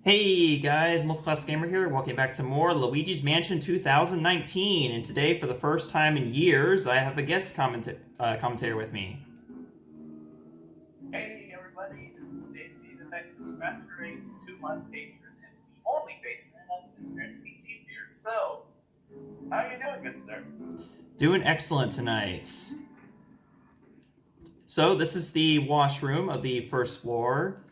Hey guys, Multiclass Gamer here. Welcome back to more Luigi's Mansion 2019. And today, for the first time in years, I have a guest commentator with me. Hey everybody, this is JC, the next subscriber, a 2-month patron, and the only patron of this CG here. So, how are you doing, good sir? Doing excellent tonight. So, this is the washroom of the first floor.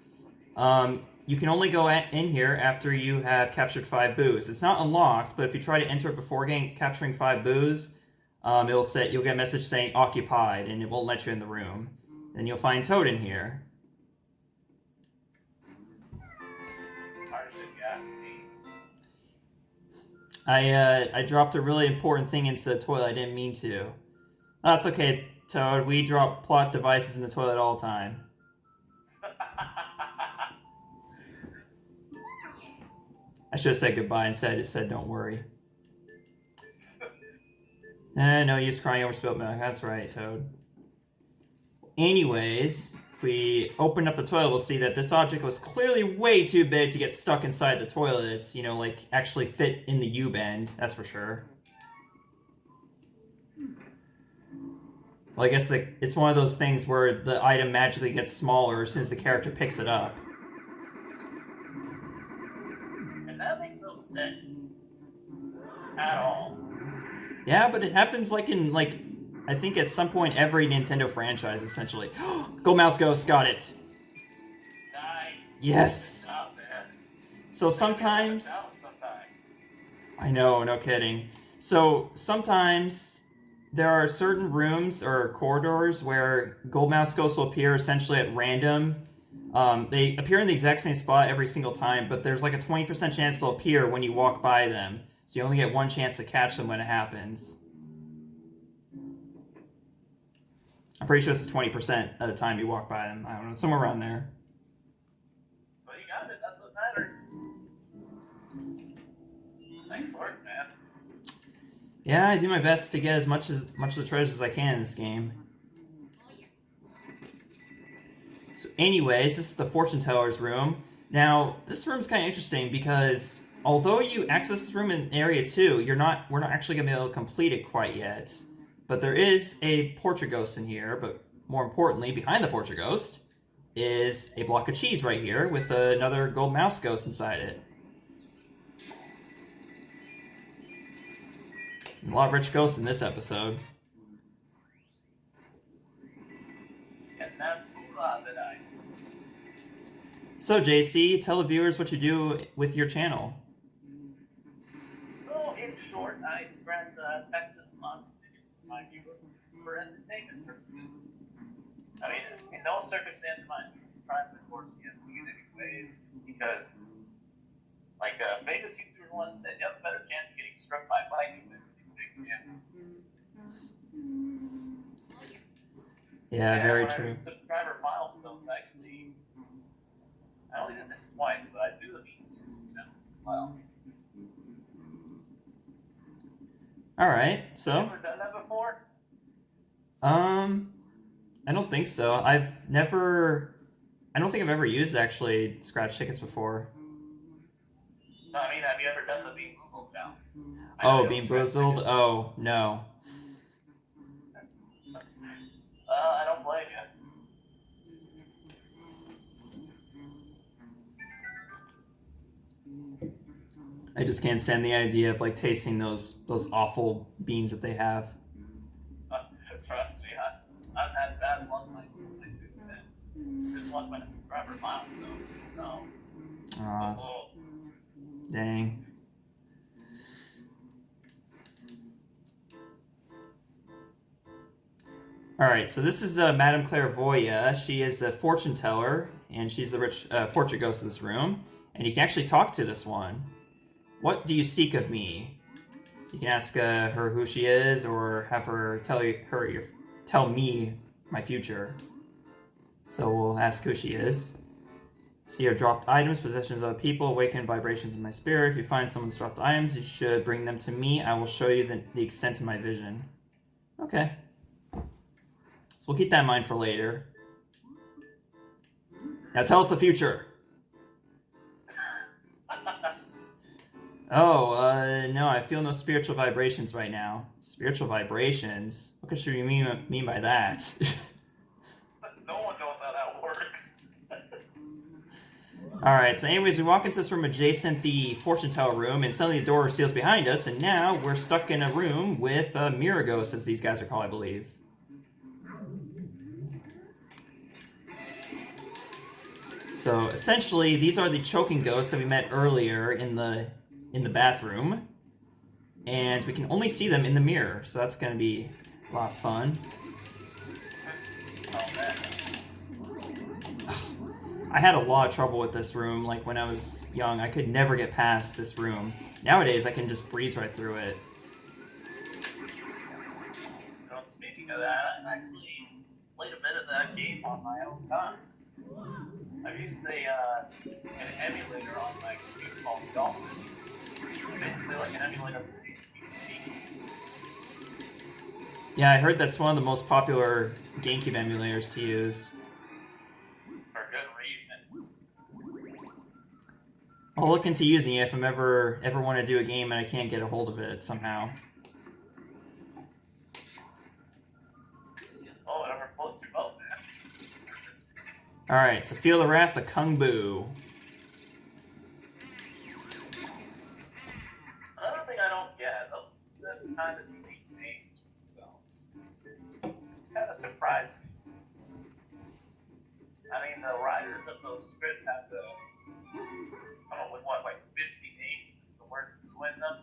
You can only go in here after you have captured 5 boos. It's not unlocked, but if you try to enter it before capturing 5 boos, you'll get a message saying occupied, and it won't let you in the room. Then you'll find Toad in here. Harsh if you ask me. I dropped a really important thing into the toilet. I didn't mean to. Oh, that's okay, Toad. We drop plot devices in the toilet all the time. I should have said goodbye instead. I just said don't worry. No use crying over spilt milk. That's right, Toad. Anyways, if we open up the toilet, we'll see that this object was clearly way too big to get stuck inside the toilet. You know, like actually fit in the U-bend, that's for sure. Well, I guess it's one of those things where the item magically gets smaller as soon as the character picks it up. And that makes no sense. At all. Yeah, but it happens like in, I think at some point every Nintendo franchise, essentially. Go Mouse Ghost, got it. Nice. Yes. Not bad. So sometimes... I know, no kidding. So sometimes there are certain rooms or corridors where Gold Mouse Ghosts will appear essentially at random. They appear in the exact same spot every single time, but there's like a 20% chance they'll appear when you walk by them. So you only get one chance to catch them when it happens. I'm pretty sure it's 20% of the time you walk by them. I don't know, somewhere around there. But you got it, that's what matters. Nice work, man. Yeah, I do my best to get as much of the treasures as I can in this game. So anyways, this is the fortune teller's room. Now, this room's kind of interesting because although you access this room in Area 2, we're not actually going to be able to complete it quite yet. But there is a portrait ghost in here, but more importantly, behind the portrait ghost is a block of cheese right here with another gold mouse ghost inside it. A lot of rich ghosts in this episode. So, JC, tell the viewers what you do with your channel. So, in short, I spread Texas month for my viewers for entertainment purposes. I mean, in no circumstance am I trying to force the enemy in any way, because, like a famous YouTuber once said, you have a better chance of getting struck by lightning than big man. Yeah, very true. Subscriber milestones, actually. I only did this twice, but I do the YouTube channel as well. Alright, so. You ever done that before? I don't think so. I don't think I've ever used actually scratch tickets before. No, I mean, have you ever done the Bean Boozled challenge? Oh, Bean Boozled? Oh, no. I don't blame you. I just can't stand the idea of like tasting those awful beans that they have. Trust me, I've had bad luck like 2 cents. Just watch my subscriber milestones. No. Dang. Alright, so this is Madame Clairvoya. She is a fortune teller, and she's the rich portrait ghost of this room. And you can actually talk to this one. What do you seek of me? So you can ask her who she is, or have her tell me my future. So we'll ask who she is. See your dropped items, possessions of people, awaken vibrations in my spirit. If you find someone's dropped items, you should bring them to me. I will show you the extent of my vision. Okay. So we'll keep that in mind for later. Now tell us the future. Oh, no, I feel no spiritual vibrations right now. Spiritual vibrations? What should we mean by that? No one knows how that works. Alright, so anyways, we walk into this room adjacent the fortune teller room, and suddenly the door seals behind us, and now we're stuck in a room with mirror ghosts, as these guys are called, I believe. So essentially, these are the choking ghosts that we met earlier in the bathroom, and we can only see them in the mirror, so that's going to be a lot of fun. Oh, man. I had a lot of trouble with this room, like when I was young. I could never get past this room. Nowadays, I can just breeze right through it. Well, speaking of that, I actually played a bit of that game on my own time. I've used an emulator on my computer called Dolphin. It's basically like an emulator for PvP. Yeah, I heard that's one of the most popular GameCube emulators to use. For good reasons. I'll look into using it if I'm ever want to do a game and I can't get a hold of it somehow. Oh, whatever floats your boat, man. Alright, so feel the wrath of Kung Bu. Another thing I don't get, those kind of unique names for themselves. Kind of surprised me. I mean, the writers of those scripts have to come up with, what, like 50 names with the word "boo" in them?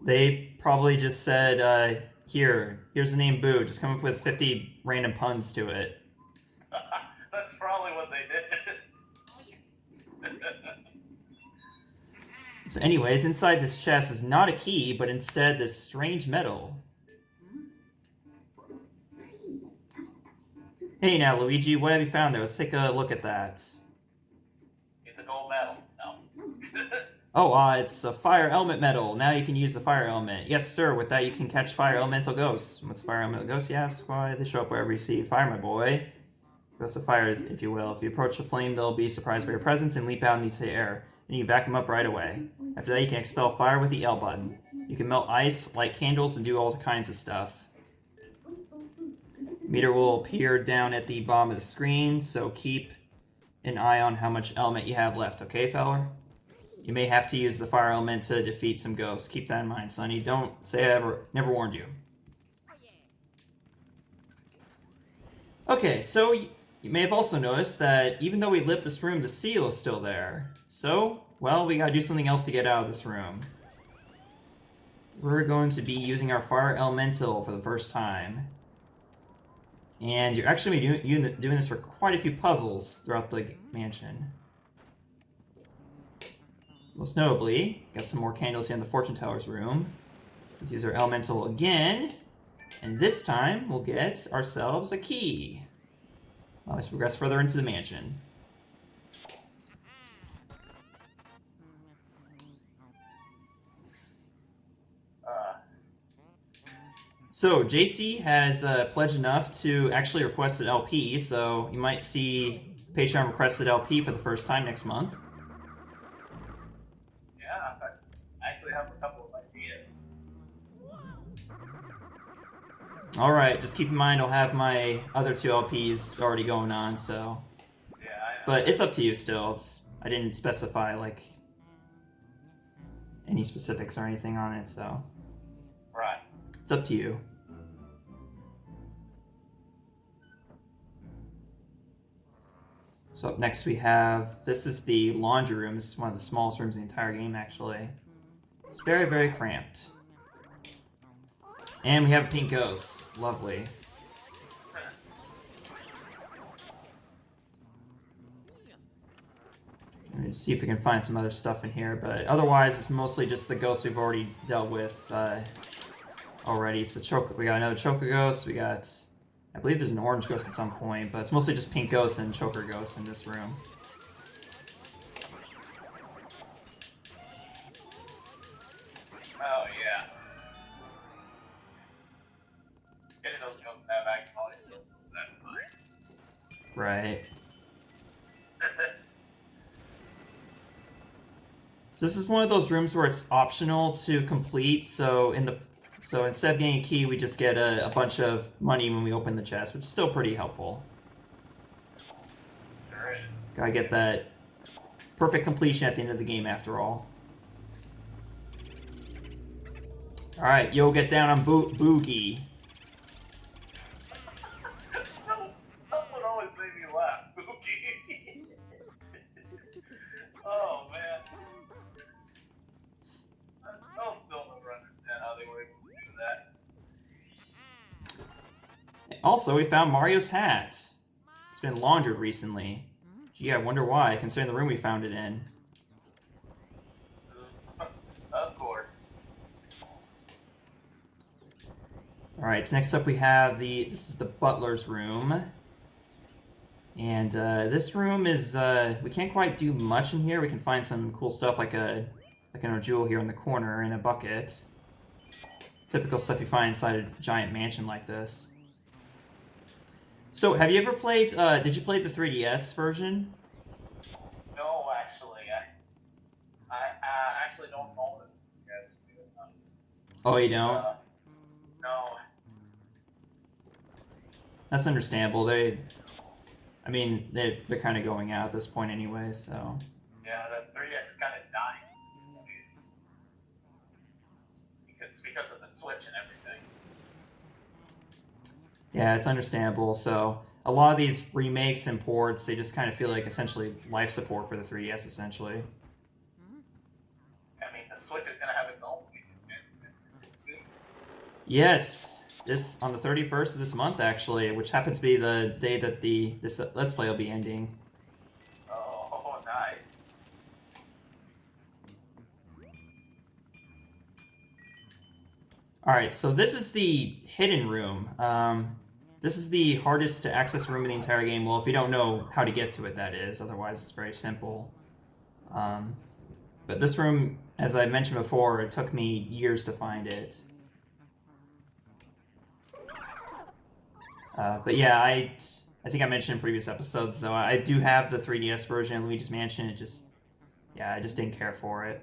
They probably just said, here's the name Boo, just come up with 50 random puns to it. That's probably what they did. So anyways, inside this chest is not a key, but instead this strange metal. Hey now, Luigi, what have you found there? Let's take a look at that. It's a gold medal. No. Oh, it's a fire element medal. Now you can use the fire element. Yes, sir. With that, you can catch fire elemental ghosts. What's fire elemental ghosts? Yes, why they show up wherever you see fire, my boy. Ghosts of fire, if you will. If you approach the flame, they'll be surprised by your presence and leap out into the air. Then you back them up right away. After that, you can expel fire with the L button. You can melt ice, light candles, and do all kinds of stuff. Meter will appear down at the bottom of the screen, so keep an eye on how much element you have left, okay, feller? You may have to use the fire element to defeat some ghosts. Keep that in mind, Sonny. Don't say I never warned you. Okay, so you may have also noticed that even though we lit this room, the seal is still there. So, well, we gotta do something else to get out of this room. We're going to be using our fire elemental for the first time. And you're actually doing this for quite a few puzzles throughout the mansion. Most notably, got some more candles here in the fortune teller's room. Let's use our elemental again. And this time, we'll get ourselves a key. Let's progress further into the mansion. So, JC has pledged enough to actually request an LP, so you might see Patreon requested LP for the first time next month. Yeah, I actually have a couple of ideas. Alright, just keep in mind I'll have my other two LPs already going on, so... Yeah, I know. But it's up to you still. I didn't specify, like, any specifics or anything on it, so... Right. It's up to you. So up next we have... This is the laundry room. This is one of the smallest rooms in the entire game, actually. It's very, very cramped. And we have a pink ghost. Lovely. Let me see if we can find some other stuff in here, but otherwise it's mostly just the ghosts we've already dealt with already. So we got another choker ghost, we got, I believe there's an orange ghost at some point, but it's mostly just pink ghosts and choker ghosts in this room. Oh, yeah. Getting those ghosts in that bag always feels so satisfying. Right. So this is one of those rooms where it's optional to complete. So instead of getting a key, we just get a bunch of money when we open the chest, which is still pretty helpful. There is. Gotta get that perfect completion at the end of the game, after all. All right, yo, get down on Boogie. That one always made me laugh. Pookie. Oh man. I'll still never understand how they were able to do that. Also, we found Mario's hat. It's been laundered recently. Gee, I wonder why, considering the room we found it in. Of course. Alright, next up we have this is the butler's room. And this room is, we can't quite do much in here. We can find some cool stuff like an jewel here in the corner in a bucket. Typical stuff you find inside a giant mansion like this. So, have you ever played, did you play the 3DS version? No, actually, I actually don't own it. Yes, Oh, you don't? No. That's understandable. They're kind of going out at this point anyway, so. Yeah, the 3DS is kind of dying. It's because of the Switch and everything. Yeah, it's understandable. So a lot of these remakes and ports, they just kind of feel like essentially life support for the 3DS, essentially. I mean, the Switch is going to have its own games soon. Yes, this on the 31st of this month, actually, which happens to be the day that this Let's Play will be ending. Oh, nice. Alright, so this is the hidden room. This is the hardest to access room in the entire game. Well, if you don't know how to get to it, that is. Otherwise, it's very simple. But this room, as I mentioned before, it took me years to find it. But yeah, I think I mentioned in previous episodes, though, I do have the 3DS version of Luigi's Mansion. I just didn't care for it.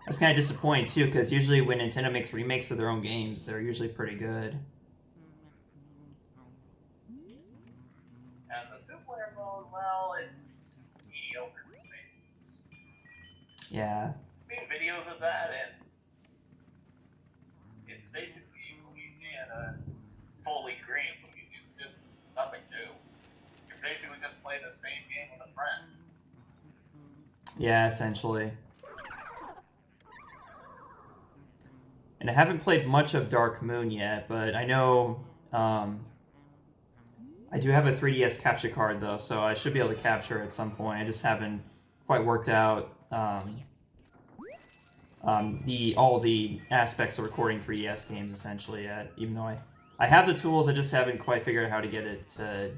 I was kind of disappointed, too, because usually when Nintendo makes remakes of their own games, they're usually pretty good. And the two-player mode, well, it's mediocre to say the least. Yeah. I've seen videos of that, and it's basically Luigi and a fully green Luigi. It's just nothing new. You're basically just playing the same game with a friend. Yeah, essentially. And I haven't played much of Dark Moon yet, but I know I do have a 3DS capture card, though, so I should be able to capture it at some point. I just haven't quite worked out all the aspects of recording 3DS games, essentially, yet. Even though I have the tools, I just haven't quite figured out how to get it to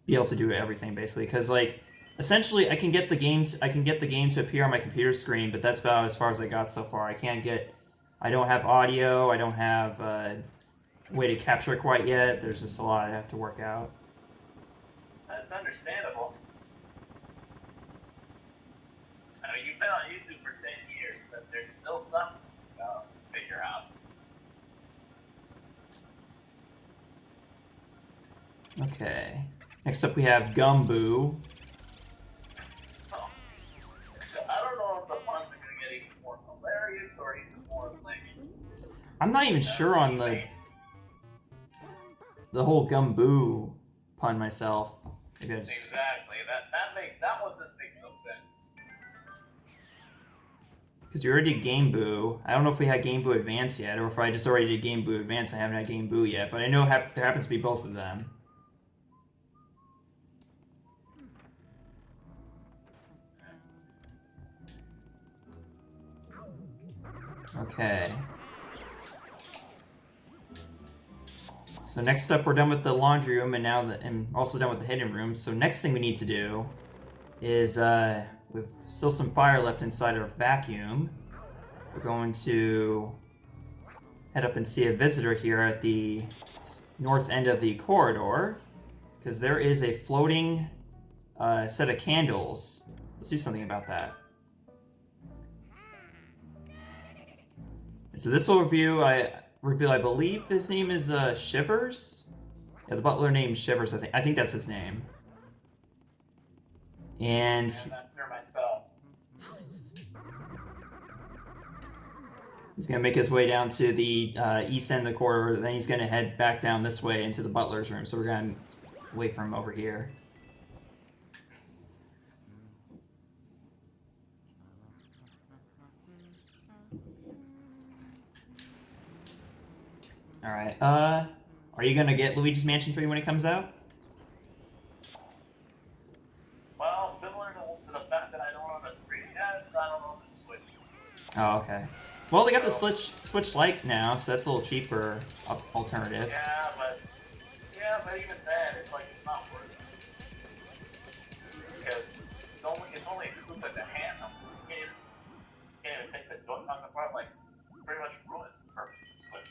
be able to do everything, basically. Because, like, essentially, I can get the game to appear on my computer screen, but that's about as far as I got so far. I don't have audio. I don't have a way to capture it quite yet. There's just a lot I have to work out. That's understandable. I mean, you've been on YouTube for 10 years, but there's still something to figure out. Okay. Next up, we have Gumboo. I don't know if the puns are going to get even more hilarious or even more lame. I'm not even sure on the whole Gumboo pun myself. Exactly. That one just makes no sense. Because you already did Game Boo. I don't know if we had Game Boo Advance yet, or if I just already did Game Boo Advance. I haven't had Game Boo yet, but I know there happens to be both of them. Okay. So next up, we're done with the laundry room, and also done with the hidden room. So next thing we need to do is, with still some fire left inside our vacuum, we're going to head up and see a visitor here at the north end of the corridor, because there is a floating set of candles. Let's do something about that. And so this will reveal, I believe his name is Shivers. Yeah, the butler named Shivers. I think that's his name. And I'm not clear myself. he's gonna make his way down to the east end of the corridor. Then he's gonna head back down this way into the butler's room. So we're gonna wait for him over here. All right. Are you gonna get Luigi's Mansion 3 when it comes out? Well, similar to the fact that I don't own a 3DS, I don't own a Switch. Oh, okay. Well, they got the Switch Lite now, so that's a little cheaper alternative. Yeah, but even then, it's like it's not worth it because it's only exclusive to handheld. You can't even take the Joy-Cons apart. Like, pretty much ruins the purpose of the Switch.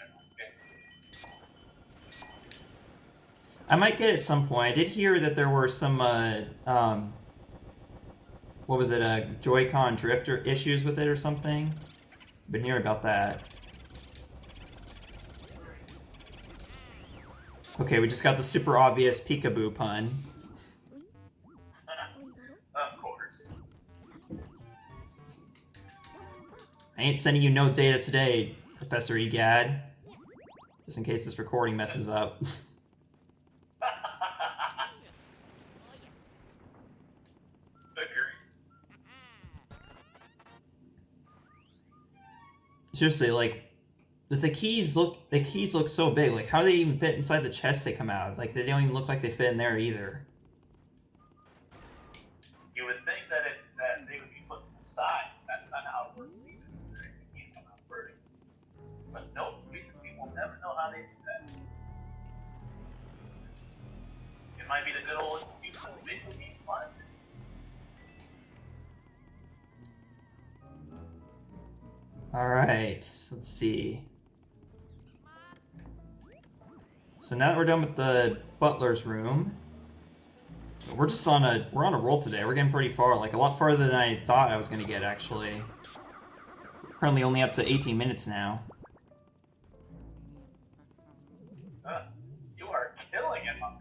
I might get it at some point. I did hear that there were some, what was it, Joy-Con drifter issues with it or something? Been hearing about that. Okay, we just got the super obvious peekaboo pun. Of course. I ain't sending you no data today, Professor Egad. Just in case this recording messes up. Seriously, like, the keys look so big. Like, how do they even fit inside the chest they come out? Like, they don't even look like they fit in there either. You would think that they would be put to the side. That's not how it works either. The keys come out vertically. But nope, we will never know how they do that. It might be the good old excuse of video game plastic. Alright, let's see. So now that we're done with the butler's room, we're on a roll today. We're getting pretty far, like a lot farther than I thought I was gonna get actually. Currently only up to 18 minutes now. You are killing it, my man.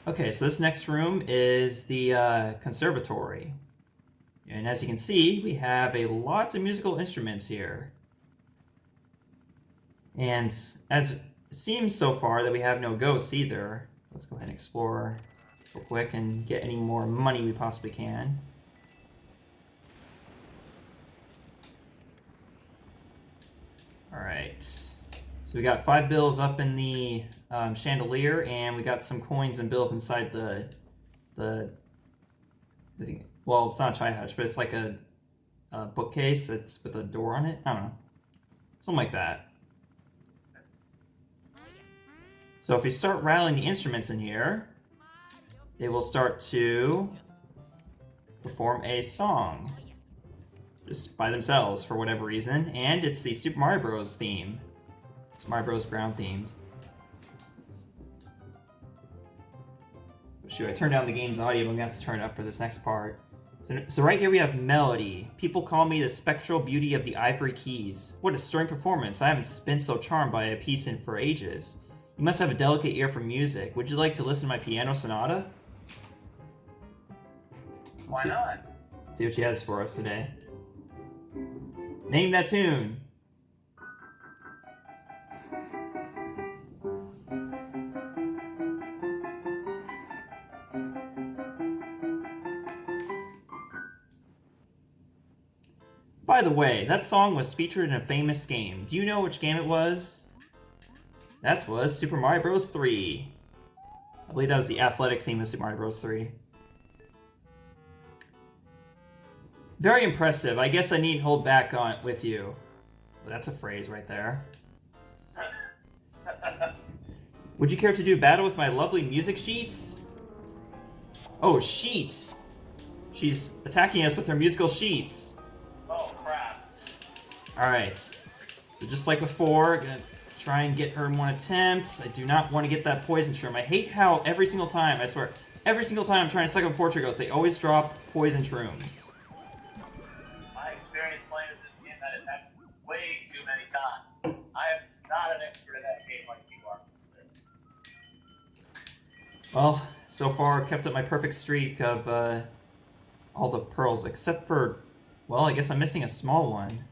Okay, so this next room is the conservatory. And as you can see, we have a lot of musical instruments here. And as it seems so far that we have no ghosts either, let's go ahead and explore real quick and get any more money we possibly can. Alright, so we got 5 bills up in the chandelier, and we got some coins and bills inside the I think, well, it's not a chai hutch, but it's like a bookcase that's with a door on it. I don't know, something like that. So if we start rattling the instruments in here, they will start to perform a song just by themselves for whatever reason, and it's the Super Mario Bros. Theme. Super Mario Bros. Ground themed. Shoot, I turned down the game's audio, but I'm gonna have to turn it up for this next part. So right here we have melody. People call me the spectral beauty of the ivory keys. What a stirring performance. I haven't been so charmed by a piece in for ages. You must have a delicate ear for music. Would you like to listen to my piano sonata? Why not? See what she has for us today. Name that tune. By the way, that song was featured in a famous game. Do you know which game it was? That was Super Mario Bros. 3. I believe that was the athletic theme of Super Mario Bros. 3. Very impressive. I guess I need hold back on it with you. Well, that's a phrase right there. Would you care to do battle with my lovely music sheets? Oh, sheet! She's attacking us with her musical sheets. Oh, crap. Alright. So just like before, gonna try and get her in one attempt. I do not want to get that poison shroom. I hate how every single time, I swear, every single time I'm trying to suck up Portrait Ghost, they always drop poison shrooms. My experience playing this game, that has happened way too many times. I am not an expert in that game like you are, sir. Well, so far I've kept up my perfect streak of all the pearls, except for, well, I guess I'm missing a small one.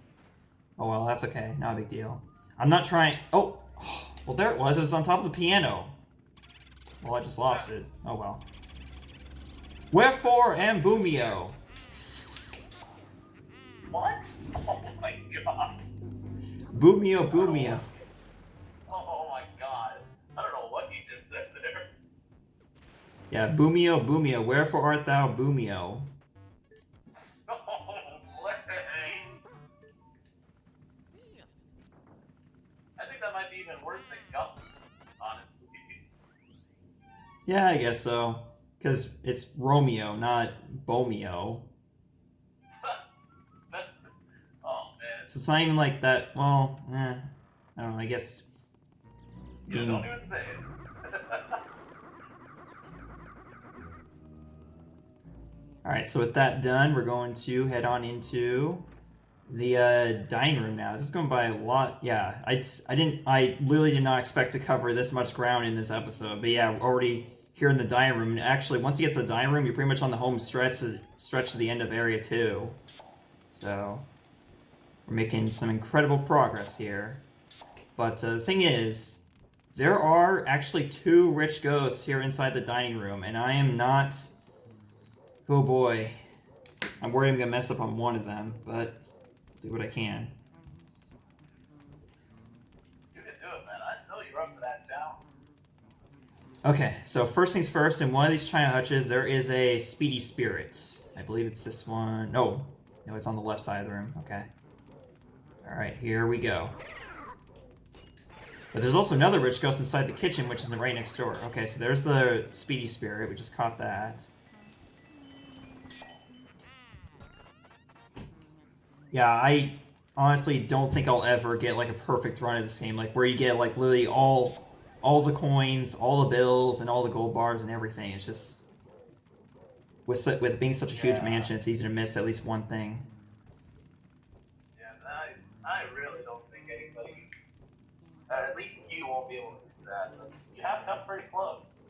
Oh well, that's okay, not a big deal. I'm not trying, oh, well there it was on top of the piano. Well, I just lost it, oh well. Wherefore am Boomio? What? Oh my god. Boomio, Boomio. Oh my god. I don't know what you just said there. Yeah, Boomio, Boomio, wherefore art thou Boomio? I think that might be even worse than Gumbo, honestly. Yeah, I guess so. Because it's Romeo, not Bomeo. Oh man. So it's not even like that, well, I don't know, I guess... Yeah, don't even say it. Alright, so with that done, we're going to head on into the dining room now. This is going by a lot. Yeah, I literally did not expect to cover this much ground in this episode. But yeah, we're already here in the dining room. And actually, once you get to the dining room, you're pretty much on the home stretch to the end of Area 2. So, we're making some incredible progress here. But the thing is, there are actually 2 rich ghosts here inside the dining room. And I am not... Oh boy. I'm worried I'm going to mess up on one of them, but do what I can. You can do it, man. I know you're up for that challenge. Okay, so first things first, in one of these China hutches, there is a speedy spirit. I believe it's this one. No, it's on the left side of the room. Okay. Alright, here we go. But there's also another rich ghost inside the kitchen, which is right next door. Okay, so there's the speedy spirit. We just caught that. Yeah, I honestly don't think I'll ever get like a perfect run of this game, like where you get like literally all the coins, all the bills, and all the gold bars and everything. It's just with being such a huge mansion, it's easy to miss at least one thing. Yeah, I really don't think anybody, at least you, won't be able to do that. But you have come pretty close.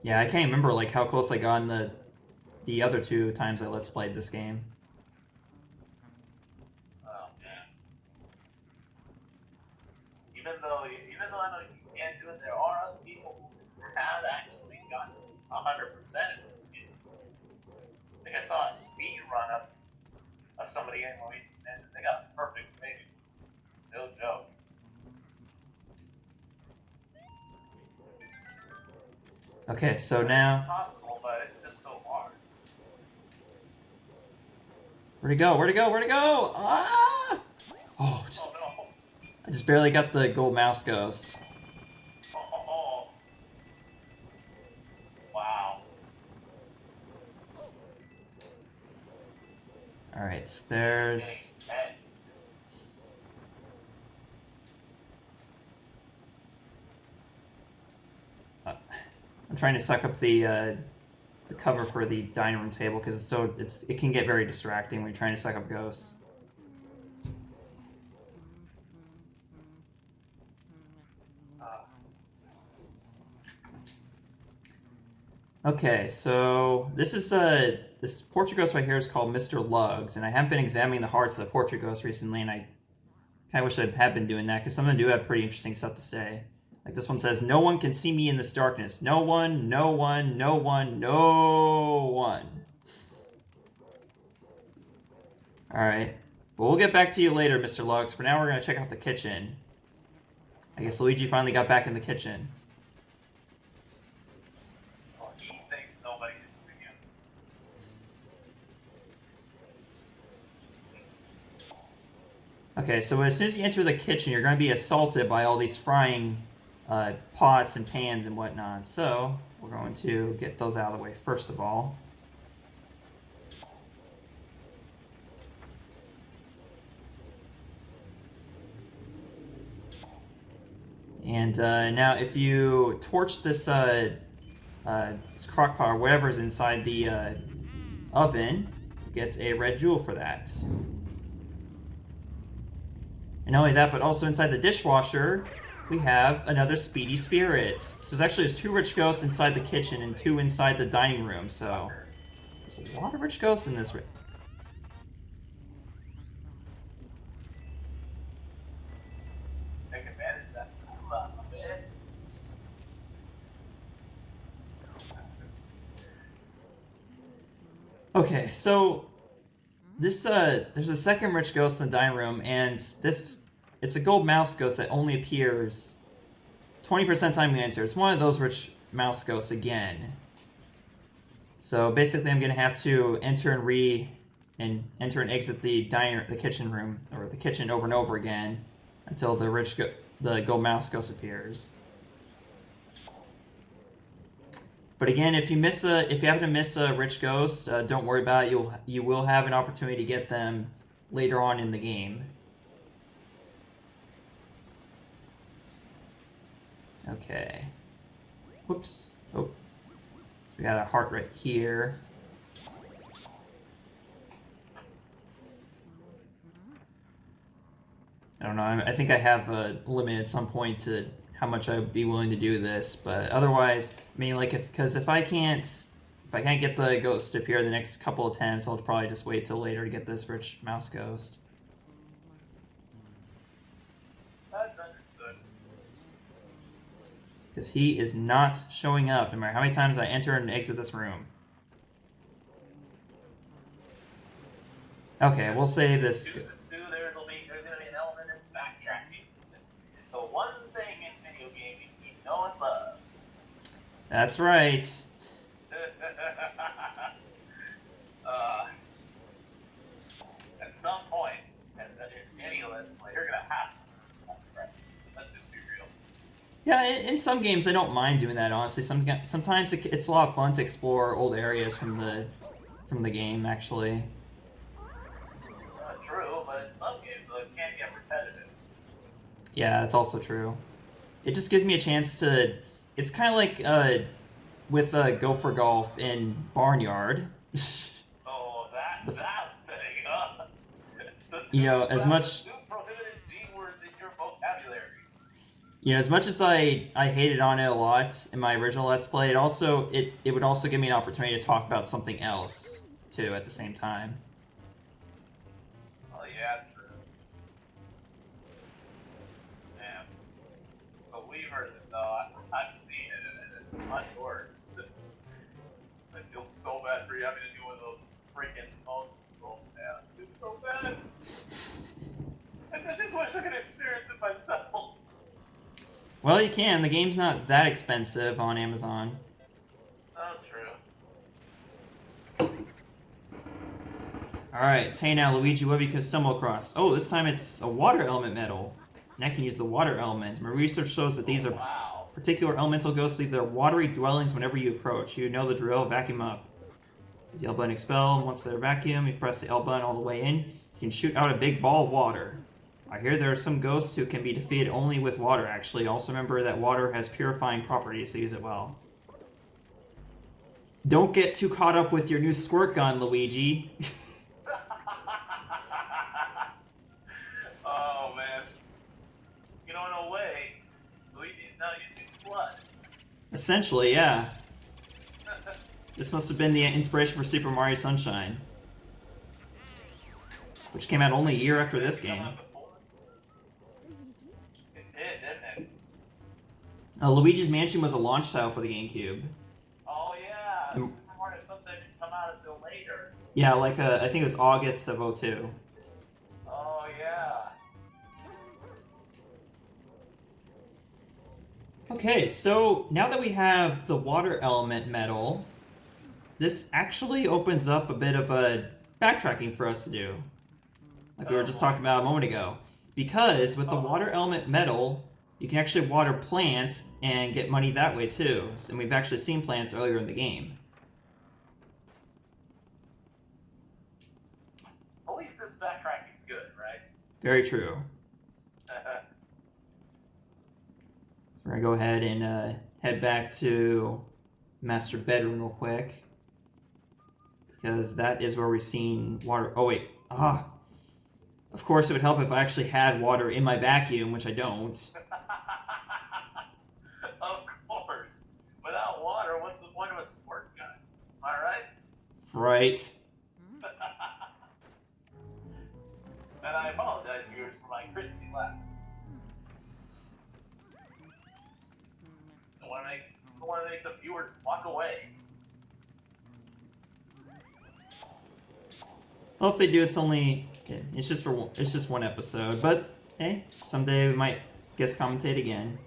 Yeah, I can't remember like how close I got in the other 2 times I let's played this game. Even though I know you can't do it, there are other people who have actually gotten 100% in this game. I think I saw a speed run up of somebody in Luigi's Mansion. They got a perfect rating. No joke. Okay, so now... It's impossible, but it's just so hard. Where'd he go? Where'd he go? Where'd he go? Ah! Oh, Oh no. I just barely got the gold mouse ghost. Oh. Wow. Alright, there's... I'm trying to suck up the cover for the dining room table because it can get very distracting when you're trying to suck up ghosts. Okay, so this is this portrait ghost right here is called Mr. Lugs, and I haven't been examining the hearts of the portrait ghosts recently, and I kind of wish I had been doing that because some of them do have pretty interesting stuff to say. Like this one says, "No one can see me in this darkness. No one, no one, no one, no one." Alright. Well, we'll get back to you later, Mr. Lugs. For now, we're going to check out the kitchen. I guess Luigi finally got back in the kitchen. Well, he thinks nobody can see him. Okay, so as soon as you enter the kitchen, you're going to be assaulted by all these frying pots and pans and whatnot. So we're going to get those out of the way first of all. And now if you torch this crock pot or whatever is inside the oven, you get a red jewel for that. And not only that, but also inside the dishwasher, we have another speedy spirit. So there's 2 rich ghosts inside the kitchen and 2 inside the dining room, so there's a lot of rich ghosts in this. Take advantage of that. Okay, so this there's a second rich ghost in the dining room, and it's a gold mouse ghost that only appears 20% of the time you enter. It's one of those rich mouse ghosts again. So basically, I'm gonna have to enter and exit the kitchen room or the kitchen over and over again until the gold mouse ghost appears. But again, if you happen to miss a rich ghost, don't worry about it. You will have an opportunity to get them later on in the game. Okay. Whoops. Oh. We got a heart right here. I don't know. I think I have a limit at some point to how much I'd be willing to do this, but otherwise, I mean, like, if I can't get the ghost to appear in the next couple of attempts, I'll probably just wait till later to get this rich mouse ghost. That's understood. Because he is not showing up, no matter how many times I enter and exit this room. Okay, we'll save this. There's going to be an element in backtracking. The one thing in video gaming we know and love. That's right. At some point, and in any Let's Play, you're going to have to backtrack. Let's just be real. Yeah, in some games I don't mind doing that, honestly. Sometimes it's a lot of fun to explore old areas from the game, actually. True, but in some games it can get repetitive. Yeah, that's also true. It just gives me a chance to... It's kind of like with Go for Golf in Barnyard. Oh, that thing, You know, as much... Two prohibited G words in your vocabulary. You know, as much as I hated on it a lot in my original Let's Play, it would also give me an opportunity to talk about something else, too, at the same time. Oh, yeah, true. Man. But we've heard it, though. I've seen it, and it's much worse. I feel so bad for you having to deal with those freaking phone people, man. It's so bad. I just wish I could experience it myself. Well, you can. The game's not that expensive on Amazon. Oh, true. Alright, hey now, Luigi, what have you stumbled across? Oh, this time it's a water element medal. And I can use the water element. My research shows that these are particular elemental ghosts leave their watery dwellings whenever you approach. You know the drill, vacuum up. Use the L button expel, and once they're vacuum, you press the L button all the way in, you can shoot out a big ball of water. I hear there are some ghosts who can be defeated only with water, actually. Also remember that water has purifying properties, so use it well. Don't get too caught up with your new squirt gun, Luigi. Oh, man. You know, in a way, Luigi's not using blood. Essentially, yeah. This must have been the inspiration for Super Mario Sunshine, which came out only a year after this game. It did, didn't it? Luigi's Mansion was a launch title for the GameCube. Oh, yeah. Super Mario Sunshine didn't come out until later. Yeah, like I think it was August of 2002. Oh, yeah. Okay, so now that we have the water element medal, this actually opens up a bit of a backtracking for us to do. Like we were just talking about a moment ago. Because with the water element medal, you can actually water plants and get money that way too. And we've actually seen plants earlier in the game. At least this backtracking's good, right? Very true. So we're gonna go ahead and head back to master bedroom real quick, because that is where we've seen water. Oh wait, of course it would help if I actually had water in my vacuum, which I don't. Of course. Without water, what's the point of a squirt gun? Am I right? Right. And I apologize, viewers, for my cringy laugh. I want to make the viewers walk away. Well, if they do, it's just one episode. But hey, someday we might guest commentate again.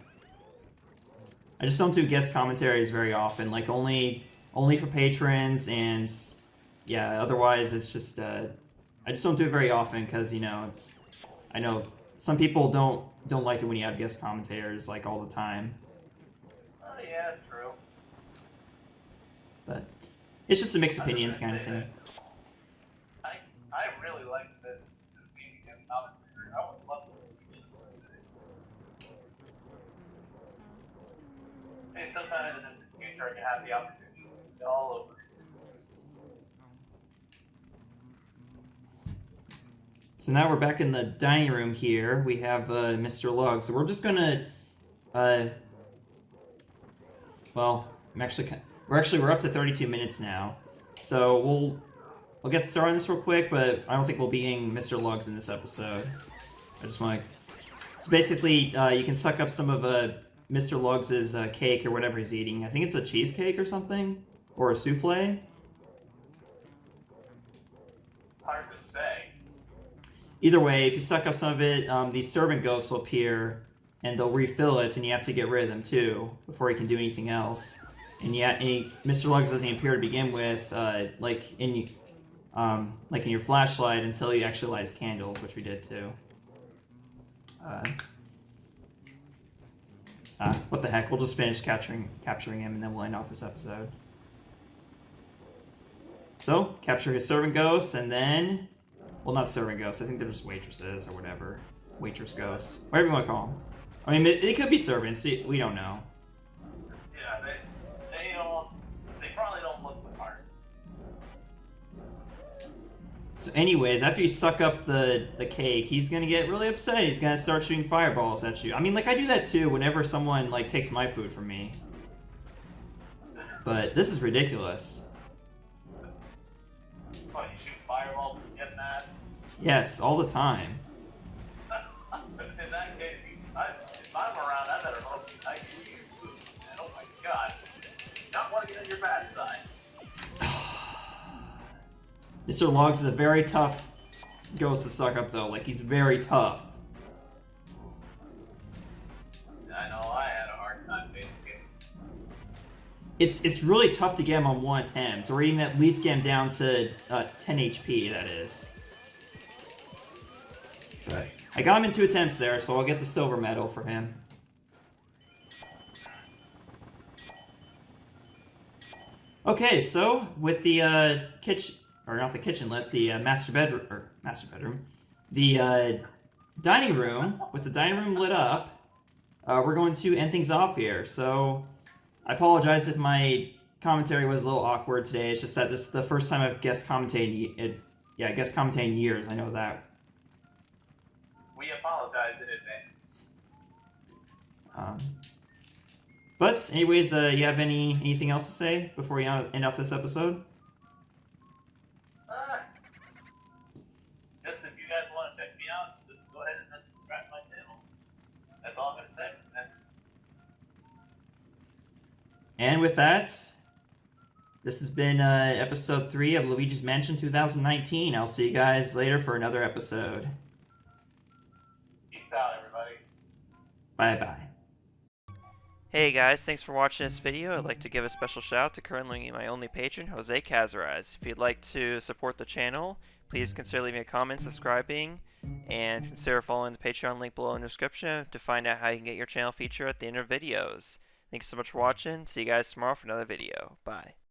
I just don't do guest commentaries very often, like only for patrons, and yeah, otherwise it's just I just don't do it very often because I know some people don't like it when you have guest commentators like all the time. Oh yeah, true. But it's just a mixed opinions kind of thing. I really like this, just being a guest commentator. I would love to do this someday. Maybe sometime in the distant future I can have the opportunity to go all over. So now we're back in the dining room here. We have Mr. Lug. So we're just gonna, well, we're up to 32 minutes now. So we'll get started on this real quick, but I don't think we'll be eating Mr. Lugs in this episode. I just want to. So basically, you can suck up some of Mr. Lugs' cake or whatever he's eating. I think it's a cheesecake or something, or a souffle. Hard to say. Either way, if you suck up some of it, these servant ghosts will appear, and they'll refill it, and you have to get rid of them too before you can do anything else. And Mr. Lugs doesn't appear to begin with, like in your flashlight, until you actually light his candles, which we did too. What the heck? We'll just finish capturing him, and then we'll end off this episode. So capture his servant ghosts, and then. Well, not servant ghosts. I think they're just waitresses or whatever. Waitress ghosts. Whatever you want to call them. I mean, they could be servants. We don't know. Yeah, they probably don't look the part. So anyways, after you suck up the cake, he's going to get really upset. He's going to start shooting fireballs at you. I mean, like, I do that too whenever someone, like, takes my food from me. But this is ridiculous. Oh, you shoot fireballs and get mad? Yes, all the time. In that case, if I'm around, I better hope I can eat your food. And oh my god, not want to get on your bad side. Mr. Logs is a very tough ghost to suck up, though. Like, he's very tough. I know I had a hard time facing it. It's really tough to get him on one attempt, or even at least get him down to 10 HP, that is. But I got him in 2 attempts there, so I'll get the silver medal for him. Okay, so with the kitchen, or not the kitchenlet, the master bedroom, the dining room, with the dining room lit up, we're going to end things off here. So I apologize if my commentary was a little awkward today. It's just that this is the first time I've guest commentated in years. I know that. We apologize in advance. But anyways, you have anything else to say before we end off this episode? Just if you guys want to check me out, just go ahead and subscribe to my channel. That's all I'm going to say. And with that, this has been episode 3 of Luigi's Mansion 2019. I'll see you guys later for another episode. Peace out, everybody. Bye-bye. Hey guys, thanks for watching this video. I'd like to give a special shout out to currently my only patron, Jose Cazares. If you'd like to support the channel, please consider leaving a comment, subscribing, And consider following the Patreon link below in the description to find out how you can get your channel featured at the end of videos. Thanks so much for watching. See you guys tomorrow for another video. Bye.